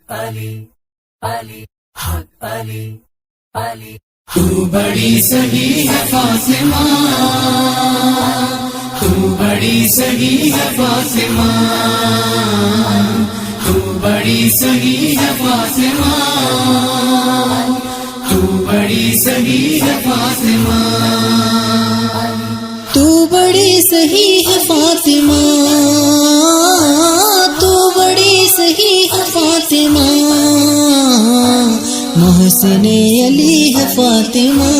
علی علی حق علی علی تو بڑی سہی ہے فاطمہ، تو بڑی سہی ہے فاطمہ، تو بڑی سہی ہے فاطمہ، تو بڑی سہی ہے فاطمہ، تو بڑی سہی ہے فاطمہ، تو بڑی سہی ہے فاطمہ، محسن علی ہے فاطمہ،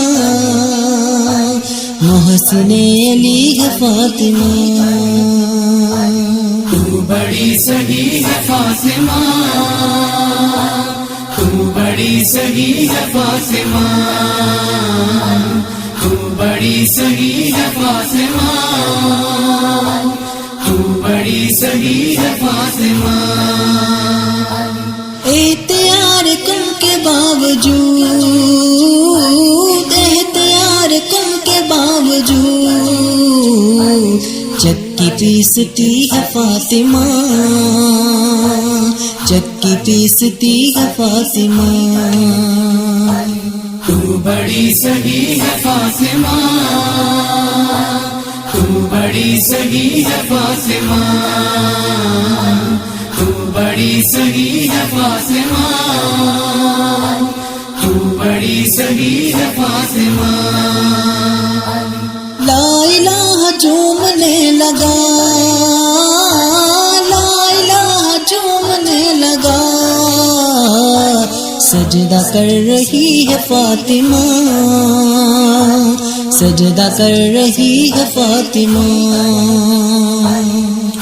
محسن علی ہے فاطمہ، تو بڑی سہی ہے فاطمہ، تو بڑی سہی ہے فاطمہ، تو بڑی سہی ہے فاطمہ، تو بڑی سہی ہے فاطمہ، اختیار کم کے باوجود، اختیار کم کے باوجود چکی پیستی ہے فاطمہ، چکی پیستی ہے فاطمہ، تو بڑی سہی ہے فاطمہ، تو بڑی سہی ہے فاطمہ، تو بڑی سہی ہے فاطمہ، تو بڑی سہی ہے فاطمہ، لا الہ چومنے لگا، لا الہ چومنے لگا، سجدہ کر رہی ہے فاطمہ، سجدہ کر رہی ہے فاطمہ،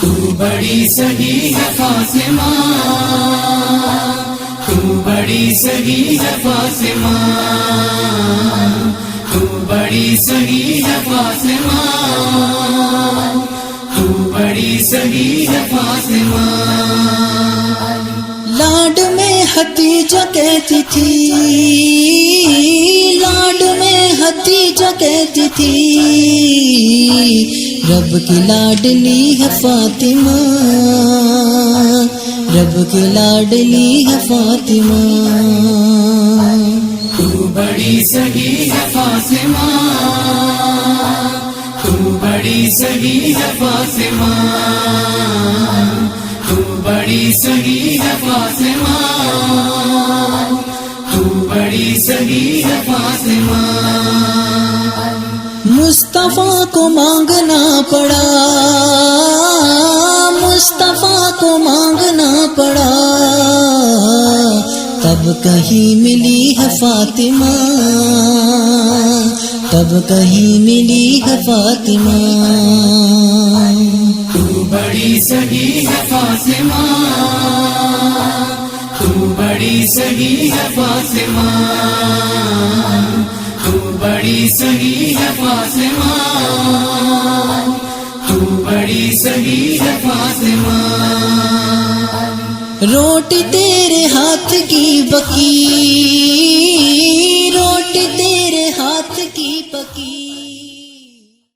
تو بڑی سہی ہے فاطمہ، تو بڑی سہی ہے فاطمہ، تو بڑی سہی ہے فاطمہ، تو بڑی سہی ہے فاطمہ، لاڈ میں ہتیجہ کہتی تھی، لاڈ میں ہتیجہ کہتی تھی، رب کی لاڈلی ہے فاطمہ، رب کی لاڈلی ہے فاطمہ، تو بڑی سہی ہے فاطمہ، تو بڑی سہی ہے فاطمہ، تو بڑی سہی ہے فاطمہ، تو بڑی سہی ہے فاطمہ، مصطفیٰ کو مانگنا پڑا، مصطفیٰ کو مانگنا پڑا، تب کہیں ملی ہے فاطمہ، تب کہیں ملی ہے فاطمہ، تو بڑی سہی ہے فاطمہ، تو بڑی سہی ہے فاطمہ، تو بڑی سہی ہے فاطمہ، تو بڑی سہی ہے فاطمہ، روٹی تیرے ہاتھ کی پکی،